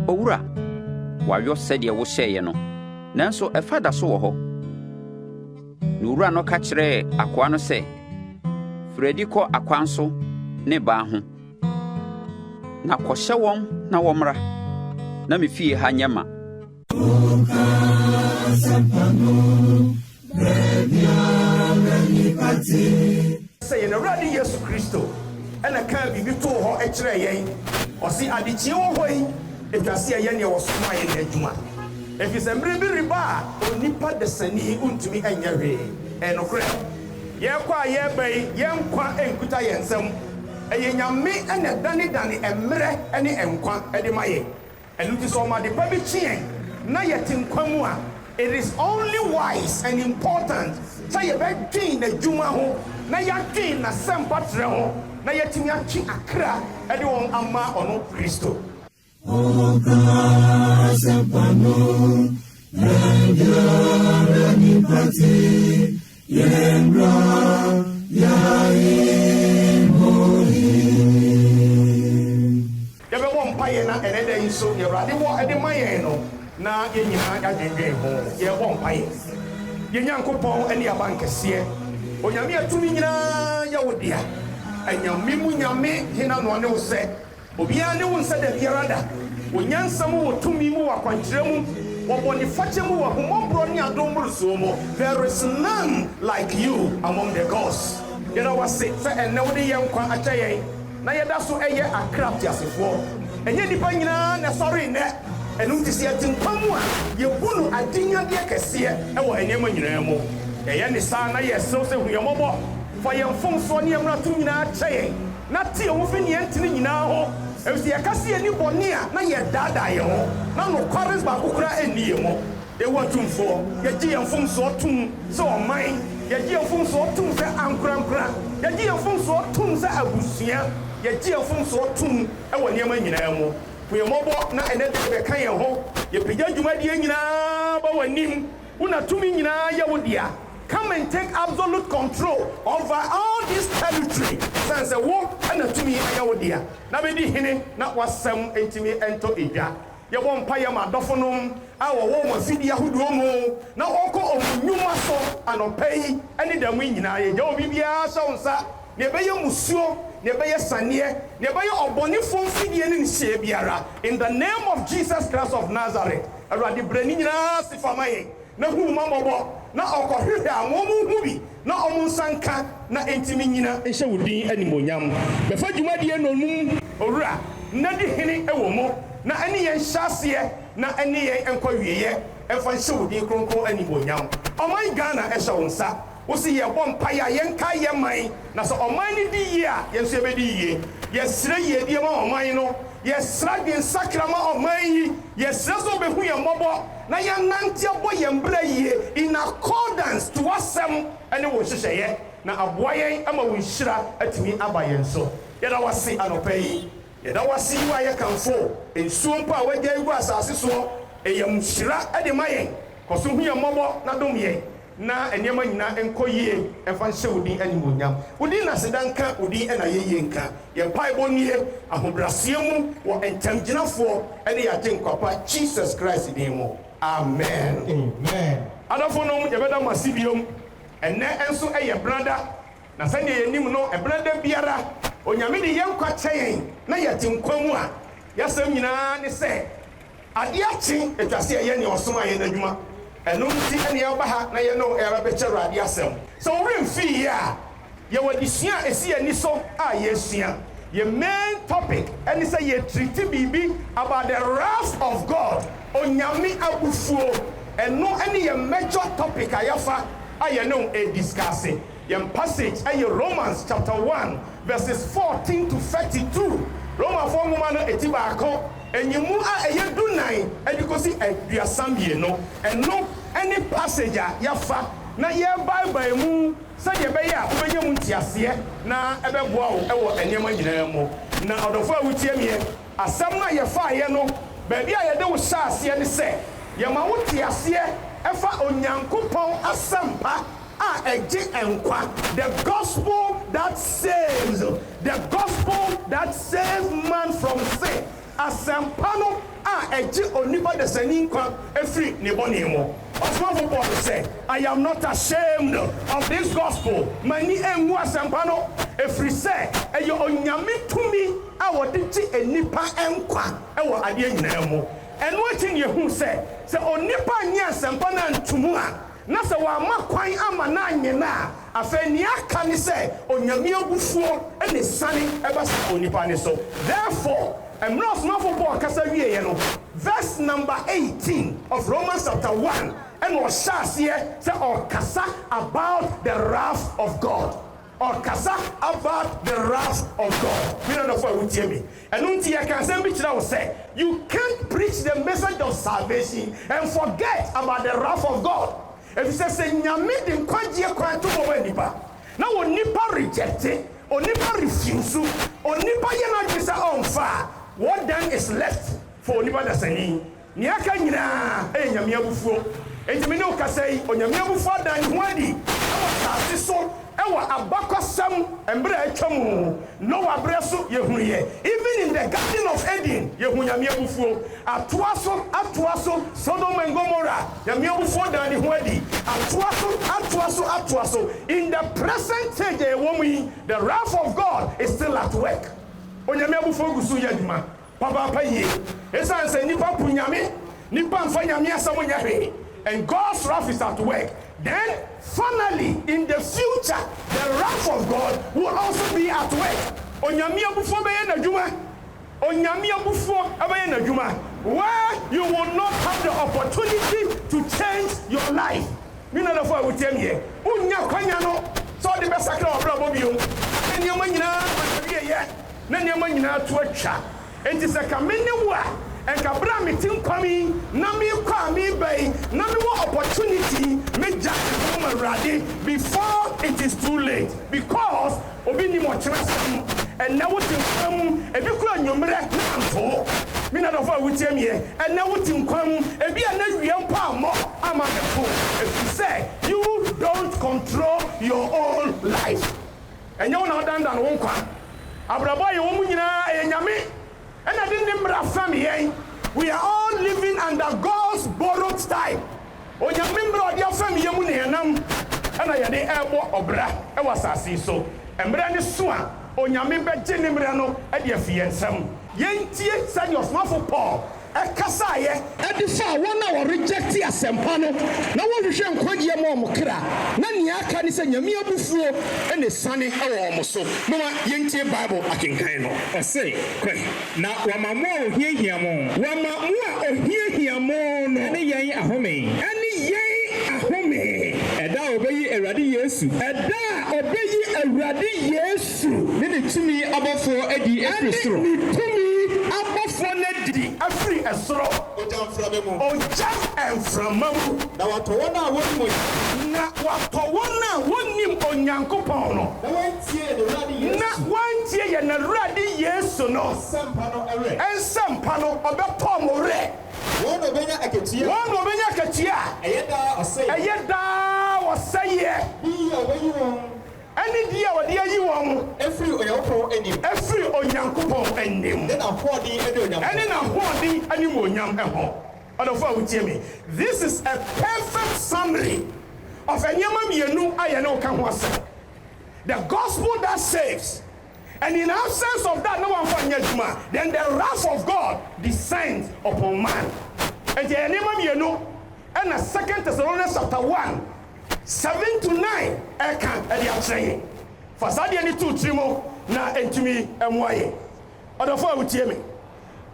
Owura, wayo said ye wo share no. Nanso efa da so wo ho. Na owura no ka kire akoa no se, Fredi kɔ akwan so ne ba ho. Na kɔhyɛ wɔn na wɔmmra. Na me fie ha nyama. Say in already Yesu Kristo and a can be to ho e kire yen o si adechie wo hoi e twase yen ye wo soma yen adwuma e fi semre bi riba onipa de sani untumi anya hwe e no kre ye kwa ye bai yen kwa enkuta yen nsam e ye nyame ene dani emre ene enkwa e de maye enu ti so ma de pa bi chien na ye tinkwamu a it is only wise and important say ye be twin na dwuma ho na ya twin na sempa tre ho na yetimi atwi akra e de won ama ono Kristo Yebe won paye na enede inso ye rade wo e de maye no na yenyina adwendwen ho ye won paye ye nyankopon ene abankese onyame atumi nyina ya wodia anyame mu nyame hina no ne wo se obia ne wo nsa da biarada onyansam wo tumi mu wakwankyeremu wo boni fache mu wa homombro ne adombro so mo there is none like you among the gods you know what say enne wo de yenkwa achayen na yeda so eye akraft asefo enye nipa nyina na sorry ne enum tisi atinpamu a ye bunu adinya de kese e wo enema nyina mu eye ne sa na ye so se huyemobo for ye mfomso ne emra tu nyina achayen na tie wo fi ne ntini nyina ho ewisi ye kase ani boni a na ye dada ye ho na no kwares ba kokura eni ye mo e wo tumfo ye gi ye mfomso tum so oman ye gi ye mfomso tum se ankurankura ye gi ye mfomso tum se abusua ye gi ye mfomso tum e wo ne ma nyina mu huyemobo na ene de be kan ye ho ye pija dwumadie nyina ba wanim una tumi nyina ye wo dia. Come and take absolute control over all this territory. Since a war and a to me, Ayawodia. Nabedi hine, not was some intimate ento ija. Ya won't pay my dofonum, our woman fidia who do now oko of new muscle and on pay any the win. Yo bibia sonsa, never your musio, never your sanye, never your bonifon fidian in Shebiara. In the name of Jesus Christ of Nazareth, I read the Brenina Sifamae. Na hu mamabo na okohwehwe amomu hubi na omunsanka na entimi nyina ehye wudin animonyam befa dwumadie nonum owura na di hene ewomo na ani yen hyase na ani yen enkowieye efa hye wudin kronkron animonyam oman Ghana ehye wonsa wo se ye bom paya yen ka ye man na so oman ni di ye a yen so ebedi ye yesire ye die ma oman no yesra din sakrama oman yi yesra so behu ye mobo na ya nantia bo ye mbra yie in accordance to wasem ene wo hyehyeye na aboyen ama wo nhira atimi abayen so yeda wase anopai yeda wase wa ye kanfo ensuo mpa wagya igu asase so eyam nhira ade mayen koso hu ye mobo na dom ye na enema nyina enkoyie emfa hye wodi animonyam wodi na sedanka wodi ena yeye nka ye paibo nie ahobrasea mu wo entamgyinafo ene ya tenkwapa Jesus Christ din mu. Amen. Amen. Adafono ye beda masibiom enne enso eye brada na sane ye nim no e brada biara onyame de yenkwa kyen na ye tinkwamu a yasam nyina ne se ade achi etwase ye ne osoma ye nadwuma eno nti ene ye ba ha na ye no e ba bekyero ade asem so remfi ya ye wadisua esi ani so a yesua your main topic and say ye treat bibi about the wrath of God onyame abufuo and no any major topic ayafa ayeno e discuss your passage ay Romans chapter 1 verses 14 to 32 Romans 4 woman etibaako enyimu a eyedunan edikosi aduasam ye no and no any passage yafa na ye Bible mu say ye be ya obenye mu ntiase na ebeboa wo ewo enema nyina mu na odofo awutie me asam na ye fa ye no ba bia ye de wo hyase ne se ye ma wo tiase efa onyankopon asampa a eje enkwa the gospel that saves man from sin asampano a eji onipa de sani kwa efri ne boni mo. Osman Paul said, I am not ashamed of this gospel. Mani enwu asempa no efri say eyo onyame tumi a wode ji enipa enkwa e wo ade nyina mo. Eno atin ye hu say onipa nya asempa na ntumu a na se wa makwan ama na nyina afa ni aka ni say onyame agufuo ene sane e ba sa onipa ni so. Therefore Osman Paul kasa wie no verse number 18 of Romans chapter 1 and was here say or kasa about the wrath of God. Or kasa about the wrath of God. We don't know what we tell me. And until I can say, you can't preach the message of salvation and forget about the wrath of God. If you say nyame de kwagye kwan to mo nipa. Na wo nipa reject it, o nipa refuse, o nipa ye na gisa onfa. What then is left for nipa da sani? Ni aka nyina nyame abufuo. Enti me ne o kasai onyame abufuo dan ho adi. Awon so ewa abakosam embre atwam no wabreso yehuye. Even in the garden of Eden yehu nyame abufuo. Atoaso Sodom and Gomorrah nyame abufuo dan ho adi. Atoaso in the present stage the wrath of God is still at work. Onyame abufuo gusu yadima papa ye esan se nipa punyame nipa mfa nyame asam nyahwe. And God's wrath is at work. Then finally in the future the wrath of God will also be at work. Onyame abufuo be ye nadwuma. Onyame abufuo be ye nadwuma where you will not have the opportunity to change your life. Me na the for we tell here unya kwanya no so the best sakra obrabo biom enema nyina mabiye ye na enema nyina to atwa enti se ka menwa enka bra metin kwami na me kwa me bai na me wo opportunity me ja come ready before it is too late because obi ni mo kyerɛsɛm ɛna wotin kwam ebi kura nwomre na anto me na do fa wutiam ye ɛna wotin kwam ebi ana wiam pa mo ama ko if you say you don't control your own life ɛnya wo na odandan wo nkwa abrabo ye wo mu nyina ɛnyame. And I didn't family. We are all living under God's borrowed style. O ya member of your family mu ne nam. And I dey ebo obra e wasasi so. Emra ne so a onyame beje ne mra no e de afie nsam. Yentie said your Osman Paul ekasa ye e de fa wona wo reject asempa no na wo hwehwe nkwagye mo kra na ne aka ne se nyame abufuo e ne sane e wo mo so mama yentie Bible akenkan no o say kwe na wamamo ohihia mo wamamo ohihia mo no ne yen ahome ene yen ahome eda obeyi Awurade Yesu eda obeyi Awurade Yesu ne tumi abofo edi efristro tumi abofo ne di afri esro ojam enframamu na watowona wonim onyankopon no na wantie ye na Awurade Yesu no ensampa no obeto mo re wono benya akatia eyeda oseye any dia wodi ayi won every onyankopon enim na hodi anim onyam eho odofo awutie me. This is a perfect summary of enyama mienu aye na oka ho asem. The gospel that saves, and in absence of that no one for nyaduma, then the wrath of God descends upon man. And the enyama mienu and a 2 Thessalonians chapter 1 7 to 9 eka e dia kyerɛ fasade ani tu trimo na entumi emwaye odofo awutie me.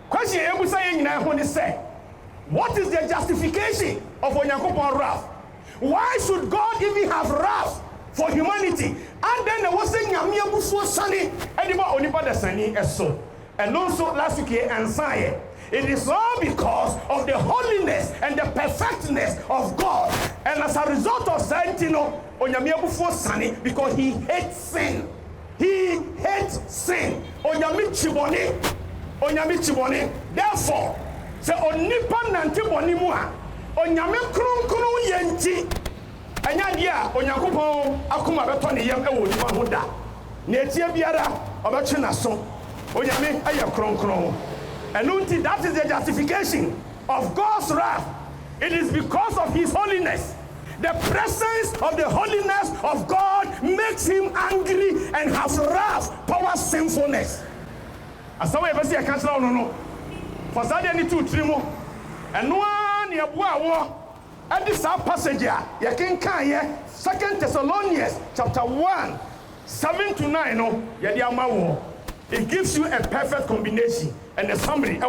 Question ebusa ye nyina ho ne say, what is the justification of onyankopon wrath? Why should God even have wrath for humanity? And then there was a nyame abufuo sane ediba onipa da sani eso. And also last week answer it is all because of the holiness and the perfectness of God. And as a result of Santino, onyame abufuo sane because he hates sin. He hates sin. Onyame chibone. Therefore, se onipa nante boni mu a onyame kronkron yenti anya dia onyankopon akoma beto ne yam ewo nipa ho da na etie biara obeche na so onyame aye kronkron And that is the justification of God's wrath. It is because of his holiness. The presence of the holiness of God makes him angry and has wrath, power, sinfulness. As some ever see a cancel no. For that any 2-3 more. And one year war. And this passage here, you can here, 2 Thessalonians chapter 1, 7-9. No, it gives you a perfect combination and a summary.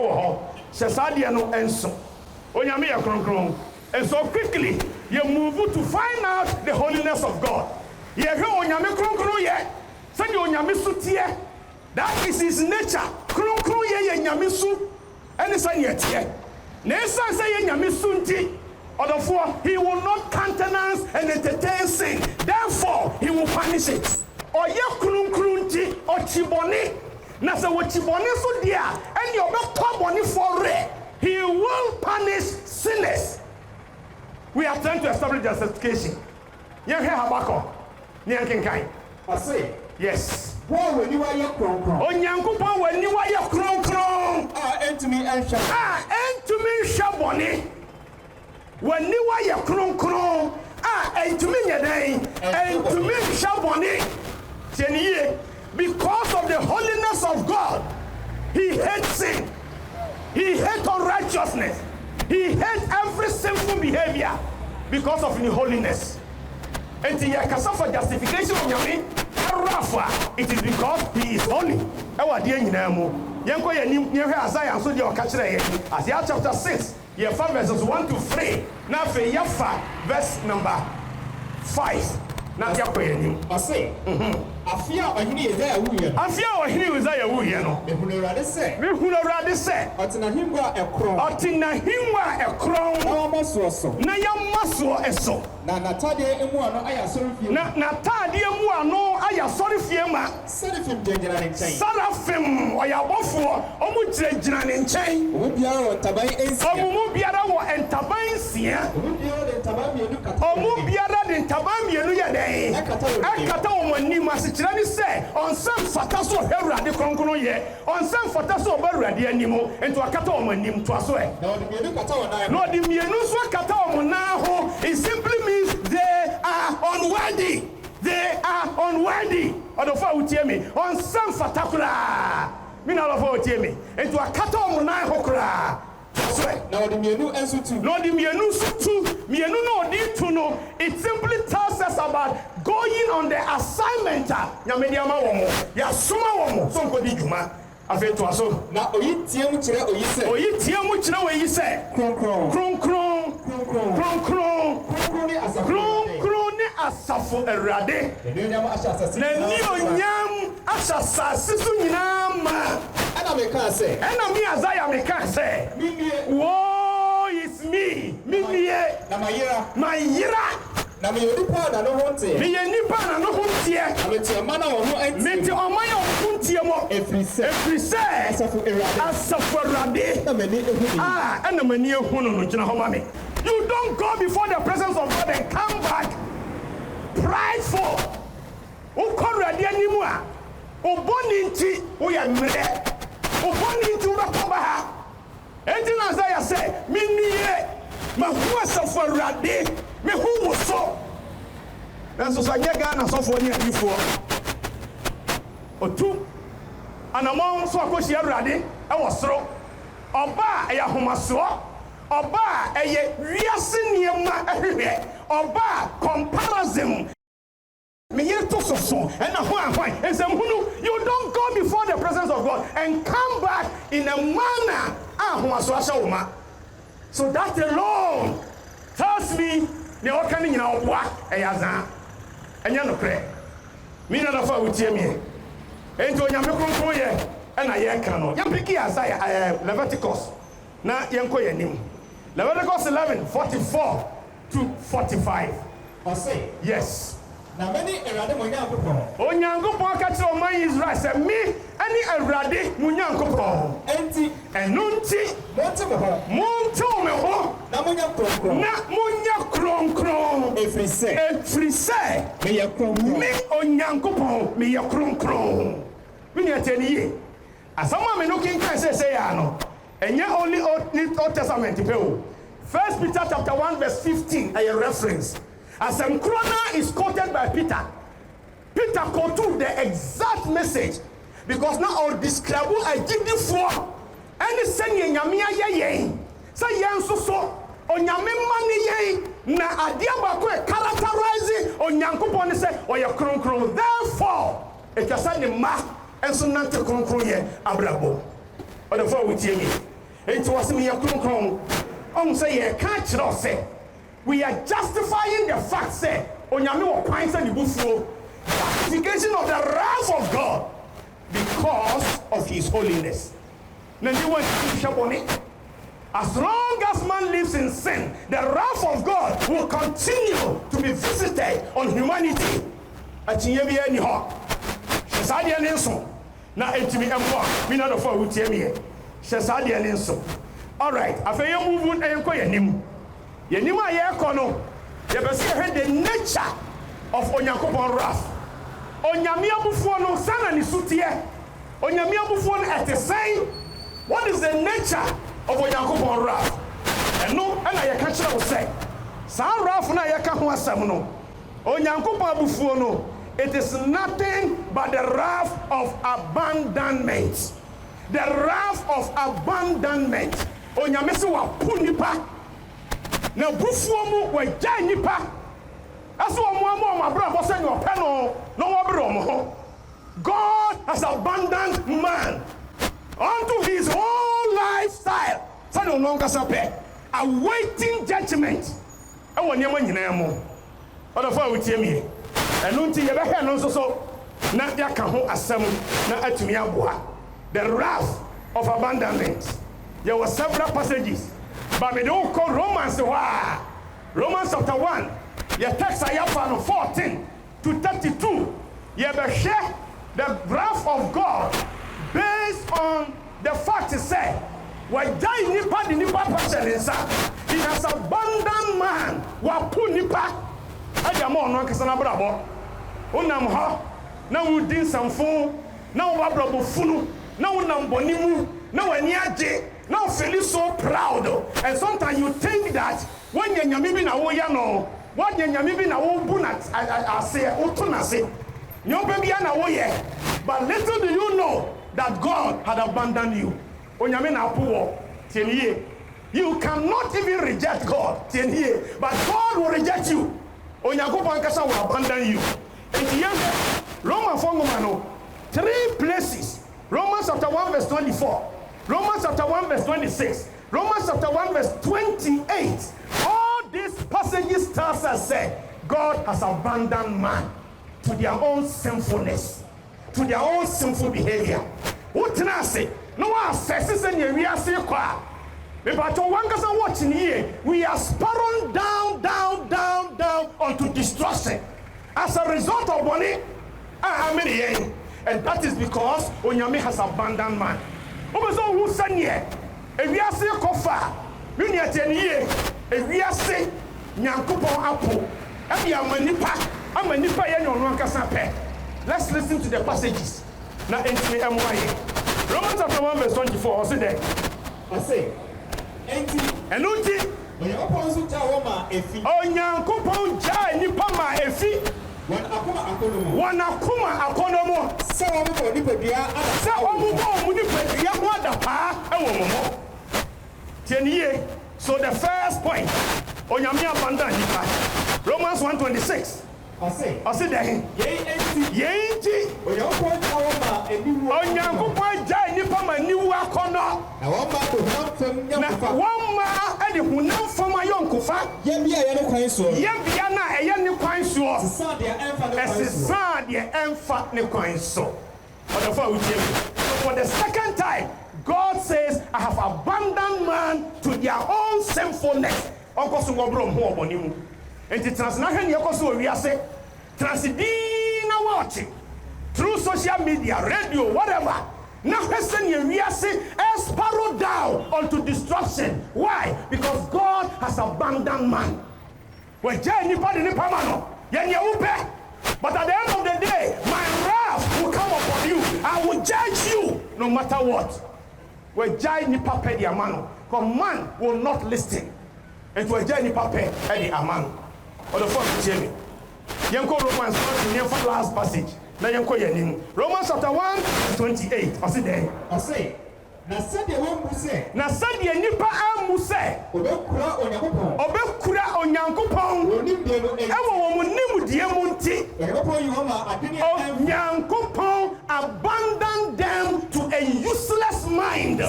And so quickly you move to find out the holiness of God. That is his nature. He will not countenance and entertain sin. Therefore, he will punish it. Or ye krunkrunti or chiboni. Nasa wo chiboni so dia and you be boni for re. He will punish sinners. We are trying to establish justification. Yen he habako. Yen kinkai. I say yes. Onyankopon wani wa ye kronkron. Entumi shaboni. Wani wa ye kronkron. Entumi nyeden. Entumi shaboni. Tieniye, because of the holiness of God, he hates sin. He hates unrighteousness. He hates every sinful behavior because of his holiness. And the kasa for justification of Yami, it is because he is holy. Isaiah chapter 6, verses 1-3. Now verse number 5. Now I say, Afia ohini Isaiah wuye no. Me hunu rade se. Otina himwa ekron. Na yamaso eso. Na natade emu ano aya sorifie. Na natade emu ano aya sorifie ma. Serafim gyina ne nkyɛn. Serafim oyabofo omu gyina ne nkyɛn. Omu biara wɔ ntaban ensia. Omu biara wɔ ntaban nsia. Omu biara de ntaban mienu yɛ den. Ekata wo anim asikyira ni sɛ onsam fata so hewrade kronkron yɛ. Onsam fata so obawrade animo. Ento akata wo anim to aso ɛ. Na odi mienu so akata wo na ho. It simply means they are unworthy. They are unworthy. Odofa utie me. Onsam fata kura. Mi na odofa utie me. Ento akata wo na ho kura. Now the mienu ensutu. No the mienu sutu. Mienu no di to no. It simply tells us about going on the assignment. Nyamediama womo. Ya suma womo. So ko di juma. Afi to aso. Na oyi tie mu kire oyi se. Oyi tie mu kire oyi se. Kronkron ni asafo erade. Na ni onyam asasase su nyina ma. Ena me kan say. Ena me Isaiah me kan say. Woe is me. Mimie. Na mayira. Na me nipa na no honte. Me nipa na no honte. Na me ti omana wo ho enti. Me ti omana wo honte mo. Efrise. Asafo erade. Na me ni ehuni. Ena me ni ehunu no gina ho ma me. You don't go before the presence of God and come back prideful. Ukorade animu a oboni nti uya mre. Oboni nti urakoba ha. Enti na Isaiah say, "Minniye mahuwa safarade, me hu wo so." Nanso sanye Ghana sofo ni adifo. Otu anamon so akoshi Awurade e wo soro. Oba eya homaso. Oba eye wiase niema ehwe. Oba comparison. You don't go before the presence of God and come back in a manner. So that alone tells me the organic what a yazan. And you're not pray. Me not a with me. And to Yamakum and I cannot. Yampiki Isaiah Leviticus. Now Yanko Yanim. Leviticus 11:44-45. I say yes. Na many erade mo nyankopon onyankopon ka kire o man Israel say me ani erade mo nyankopon enti enunti monte me ho na mo nya kronkron efrise me ya kronkron me onyankopon me ya kronkron me ni atani ye asama me no kin kan say ya no And yet only Old Testament people. 1 Peter chapter 1 verse 15 a reference. As Krona is quoted by Peter. Peter quoted the exact message because now I'll describe what I did before. And the saying Yamia ye. Say yan so onyame mani ye na adia bako e characterize onyankopon say oye kronkron. Therefore, it was said the ma enso nante kronkron ye abrabo. Or the for with me. It was me kronkron. Say ye can't say we are justifying the fact say onyame wo kwan say the bufuo. Justification of the wrath of God because of his holiness. As long as man lives in sin, the wrath of God will continue to be visited on humanity. All right, after you move on, the nature of Onyankopon wrath. Onyamia bufuo no sana ni sutie. Onyamia bufuo no etesai. What is the nature of Onyankopon wrath? And no, and I can tell you say. Sa wrath na yaka ho asem no. Onyankopon bufuo no, it is nothing but the wrath of abandonment. The wrath of abandonment. Onyame se wa punipa. Na bufuo mu wa gya nipa. God has abandoned man unto his own lifestyle. So no longer awaiting judgment. I want you to other far with me. And until you ever no so not yakaho asem na atumia. The wrath of abandonment. There were several passages, but we don't call Romans. Romans chapter 1. Your text I have from 14 to 32. You share the wrath of God based on the fact is said, when nipa person inside, he has abandoned man. Wapu nipa. Ajamo no kesana brabo. Unam ha. Na udin samfo. Na wabrabo funu. Na unam bonimu. Na waniaje. Now feel so proud. And sometimes you think that when you nyamibi na wo ya no. What nyamibi na wo bu na ase utuna se. Nyobe bia na wo ye. But little do you know that God had abandoned you. Onyame na apuwo tieniye. You cannot even reject God tieniye, but God will reject you. Onyankopon kasa will abandon you. And the Romans 3 places. Romans chapter 1 verse 24. Romans chapter 1 verse 26. Romans chapter 1 verse 28. All these passages tells us say God has abandoned man to their own sinfulness, to their own sinful behavior. What can I say? No one says we are say kwa. But one person watching here, we are spiraling down onto destruction as a result of money. And that is because Onyame has abandoned man. Obezo who send here, if we are say kofa, we need to hear, if we are say Nyankopon apple, and we are manipa yen on kasape. Let's listen to the passages. Now into MY. Romans chapter 1 verse 24. I say there. I say, and unti. Oh Nyankopon jai nipa ma efi. Wanakuma akonomo. Se omu ni pedua mo da pa ewo momo. Tieniye. So the first point, Onyame abandon nipa. Romans 1:26. I say that Yenti Onyankopon jai nipa ma niwu akono. Na one ma e de hunam fama yonkofa. Ye bia na eye ne kwan so. Esisa de emfa ne kwan so. For the second time, God says, I have abandoned man to their own sinfulness. Uncle Sungobrom ho obonimu. And the transnational Yokoso we are say Transidina watching through social media, radio, whatever. Now person we are say spiral down onto destruction. Why? Because God has abandoned man. When Jenny Paddy Pamano, but at the end of the day, my wrath will come upon you. I will judge you no matter what. we jai nipa pe di amano. Because man will not listen. And to a jai nipa pe di amano. Or the first Jamie. Yanko Romans 1 for last passage. Na yanko yenim. Romans chapter 1:28. I see there. I say. Na sɛdeɛ nipa amu sɛ ɔbɛkura onyankopɔn ɛwɔ wɔn nimdeɛ mu nti onyankopɔn abandon them to a useless mind, a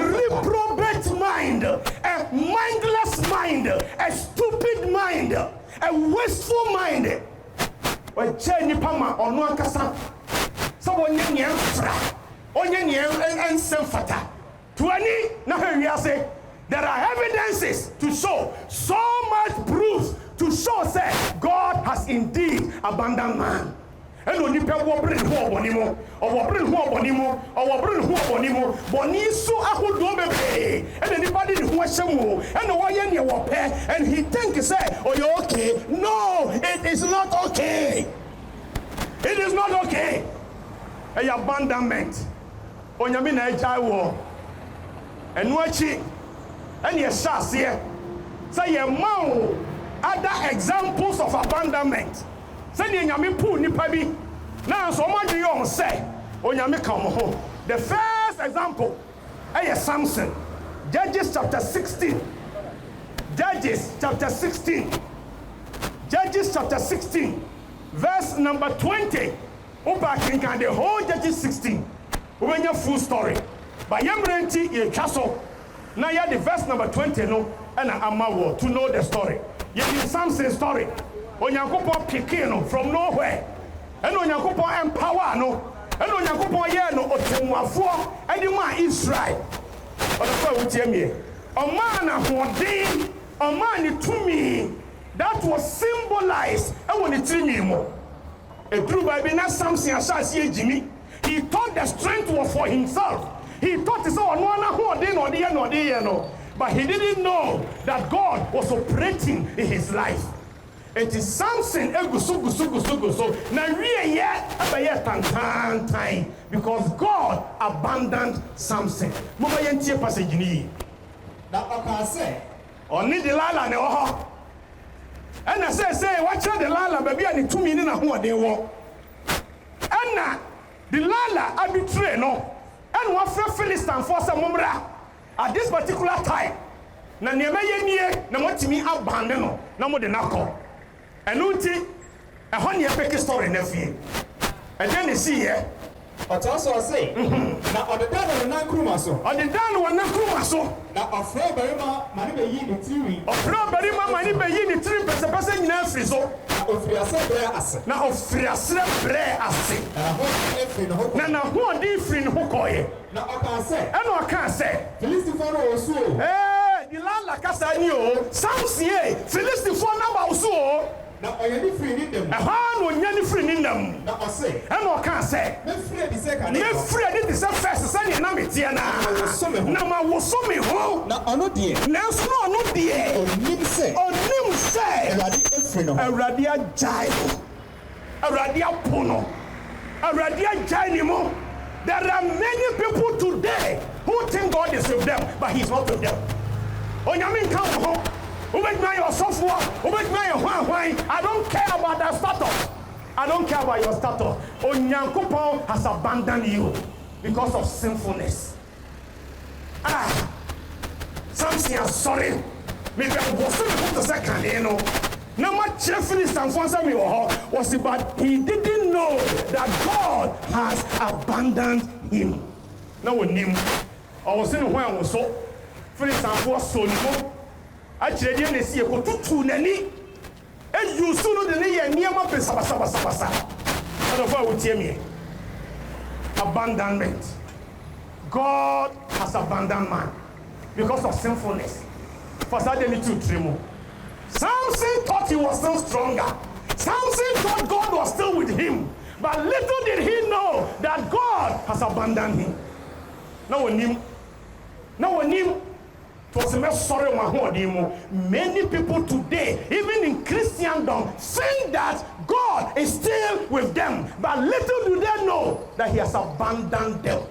reprobate mind, a mindless mind, a stupid mind, a wasteful mind. Ɔkyɛ nipa ma ɔno ankasa sɛ wɔnyɛ nea mfra onye and semfata to any na say there are evidences to show so much proof to show say God has indeed abandoned man. And when you pay what bring who bonimo or bring who bonimo or bring who bonimo boni so ahu do bebe and anybody who shemu and why you wape and he think say oh you okay. No, it is not okay. It is not okay. A abandonment. Onyame na agya wo enu achi ene ye shas ye say ye man other examples of abandonment say the nyame pu nipa bi na so ma dwe on say onyame ka mo ho. The first example Samson. Judges chapter 16 verse number 20. Oppong can the whole Judges 16 when you full story. But Yamrenti ye castle. Now you the verse number 20 no and amawo to know the story. You in Samson's story. Onyankopon pikino from nowhere. And Onyankopon empower no. And Onyankopon ye no otemwafo and the man Israel. Odafa utiemie. A man ahoden, a man to me that was symbolized and when it's in him. A true Bible na Samson asasi Jimmy. He thought the strength was for himself. He thought it's all no. But he didn't know that God was operating in his life. It is Samson so now time because God abandoned Samson. Mama yentie passage ni. Na oka say oni de lala ne ho. And I say watch the lala baby and 2 minutes na ho de wo. And the lala arbitrary no and one Philistine for some mumra at this particular time. Na niema yenie na motimi abandon no na mo de nakọ. Enu nti ehọ ne epeke story na fie. And then you see here but also say na odeda no nankruma so. Odeda no nankruma so. Na ofra berima mani be yi ni tiri. Ofra berima mani be yi ni tiri pese nyina firi so. Na ofriasre bre ase. Na ho di firi no koye. Na oka say. E no oka say. Philistine no osu o. The lala kasa ni o. Samson Philistine na ba osu o. Na oyani firi ni dem. Aha no nyani firi ni dem. Na ose. E no oka say. Me firi di say kan. Me firi di say first say na metie na. Na ma wo so me ho. Na ono die. Na so no ono die. Onim say. Awurade efiri no. Awurade ajai. Awurade apono. Awurade ajai ni mo. There are many people today who think God is with them, but He's not with them. Onyame nka ho. Ubegma your software. Ubegma your hwan. I don't care about that status. I don't care about your status. Onyankopon has abandoned you because of sinfulness. Samson is sorry. Maybe I was to second, you know. No much Philistine and Fonsa me was it, but he didn't know that God has abandoned him. No one knew. I was in where I was so Philistine was so no. I didn't see a to Nani. And you soon the near my sabasa. What of would tell me? Abandonment. God has abandoned man because of sinfulness. For suddenly to tremble. Samson thought he was still stronger. Samson thought God was still with him. But little did he know that God has abandoned him. No one knew. No one knew. Sorry, many people today, even in Christendom, think that God is still with them. But little do they know that He has abandoned them.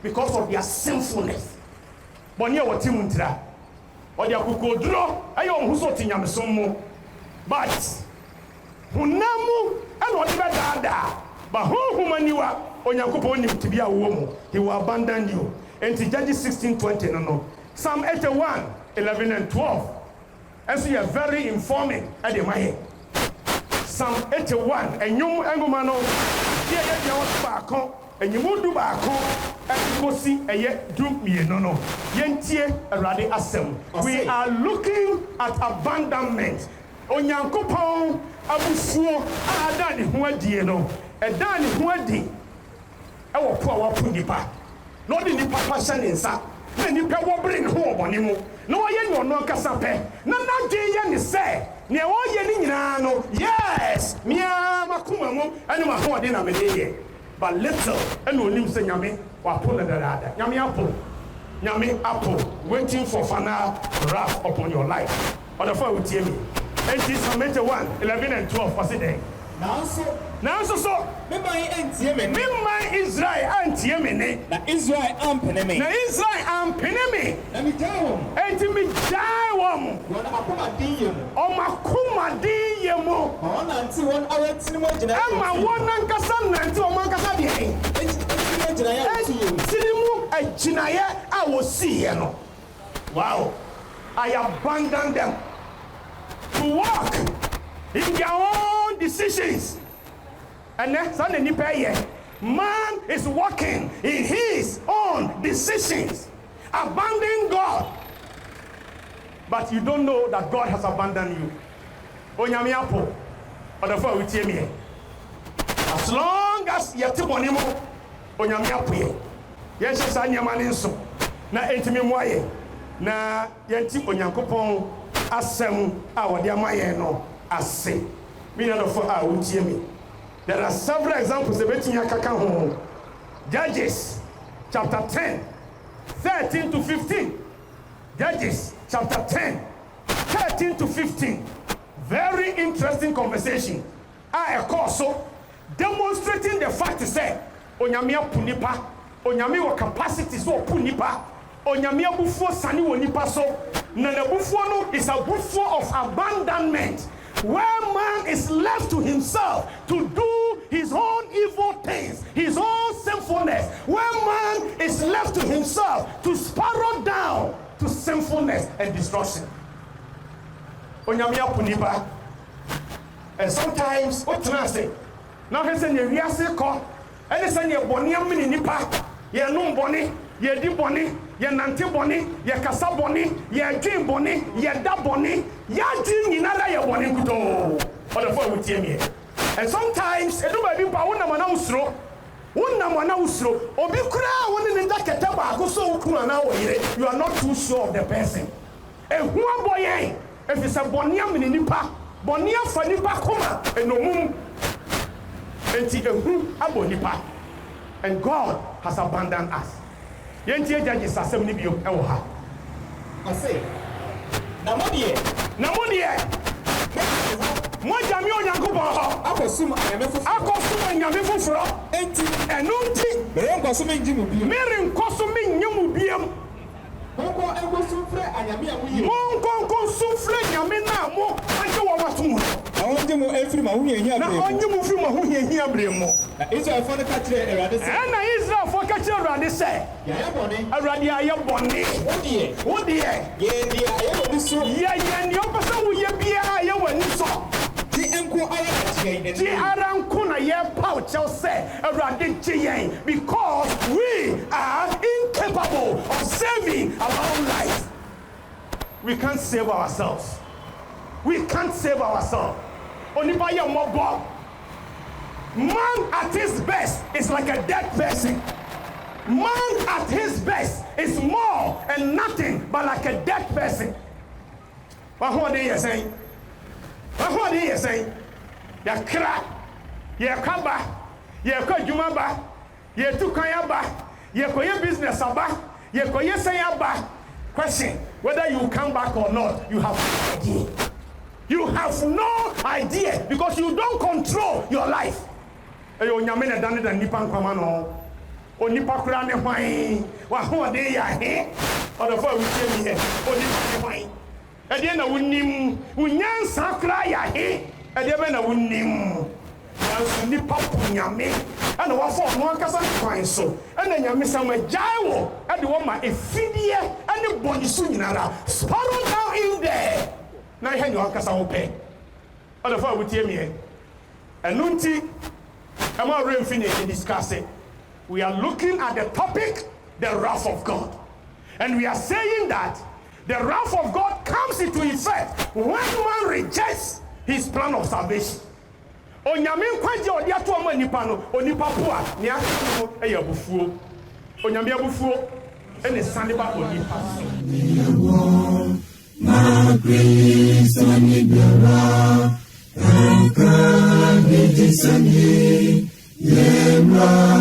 because of their sinfulness. Bonia wa timuntra. Odia kukoduro ayo onhuso tinyamesom but hunamu and whatever dada but humaniwa onyankopon nim tibia wo mu he will abandon you. And Judges 16:20 no. Psalm 81 11 and 12. And so you are very informing at the maye. Psalm 81 and you engumano here you want baako and you do baako and go see a yet do me no yentie Awurade asem. We are looking at abandonment. Onyankopon abufuo ada ne ho adie no eda ne ho adi e wo po a wapo nipa no de nipa pasha ne nsa na nipa wo bring ho obone mu na wo ye nyono kasa pe na dwe ye ne se ne wo ye ni nyina no yes mia makoma mu ene ma ho de na me de ye but little ene onim se nyame wapo na dada nyame apple waiting for final wrath upon your life. Other for will tell me. And Psalm 81 11 and 12 was it there? Now so Mimma Israel anti Yemene. Na Israel am peneme. Let me tell him. And me jawam. Makuma di yemo. Nanti one hour cinema jina. Ama one ankasa nanti o mankasa di. Sinimu ejinaye I will see you know. Wow. I abandon them to walk in their own decisions. And next Sunday, man is walking in his own decisions, abandoning God. But you don't know that God has abandoned you. Onyame apo, odafo we tie me. As long as you te bonimo, onyame apo ye. Yes, sa nyama ne nso. Na entimi moaye. Na yenti onyankopon asem a wode amaye no ase. Me na do for a we tie me. There are several examples of Judges chapter 10, 13 to 15. Judges chapter 10, 13 to 15. Very interesting conversation. I also demonstrating the fact to say, Onyamia punipa, Onyami capacity so punipa, Onyamia bufo sani wonipa so, Nana bufo no is a bufo of abandonment. Where man is left to himself to do his own evil things, his own sinfulness. Where man is left to himself to spiral down to sinfulness and destruction. Onyamia puniba. And sometimes, what can I say? Now he said, "You are sick, and he said, you boni amini nipa, you num boni, you di boni, you nanti boni, you kasa boni, you dream boni, you da boni, you dream in another you boni kuto." Or the phone with me. And sometimes, it do be pa una mana usro, obi kura woni nda kete ba go so ukuna na wo yire. You are not too sure of the person. E hu aboyen, if it's a boni amini nipa, boni afa nipa koma enomum. Enti ehu abonipa. And God has abandoned us. Yenti Judges asem ni bio e wo ha. I say, namodie. Mo jami onyankopon ho. Akosum anyame foforo. Enti enunti. Mere nkoso me nyamu biam. Monko sufre nyame na mo anje wo watum. Awonje mo efiri ma huye hia bremo. Na onje mo firi ma huye hia bremo. Na Israel fo ka kire Awurade se. Na Israel fo ka kire Awurade se. Ya bone. Awurade aye bone. Wo de. Ye dia aye woni so. Ye ni opasa wo ye bia aye woni so. Ti enko aye kire. Ti aranko na ye pau chel se. Awurade chiyen because we are incapable of saving our own life. We can't save ourselves. Onipa ye mobo. Man at his best is like a dead person. Man at his best is more and nothing but like a dead person. What are you saying? Ya crack, ya kaba, ya ko jumaba, ya tukayaba, ya ko ye business aba, ya ko ye sayaba. Question, whether you come back or not, you have no idea. You have no idea because you don't control your life. Eyo nyame na dane da nipa nkwama no. onipa kura ne hwan wa ho de ya he odofo awutie mi he onipa ne hwan ede na wonim wonyansa kura ya he ede be na wonim na nipa punyame ana wafo no akasa kwan so ana nyame sama jaiwo ede wo ma efidie ane bonisu nyinara sparrow down in there na he nyo akasa wo pe odofo awutie mi he enunti am I really finished discussing? We are looking at the topic, the wrath of God. And we are saying that the wrath of God comes into effect when man rejects his plan of salvation. Onyame kwaje odi ato ama nipa no onipa po a ne akoko e ya bufuo. Onyame abufuo ene sane ba onipa so. Ma grace and Yemra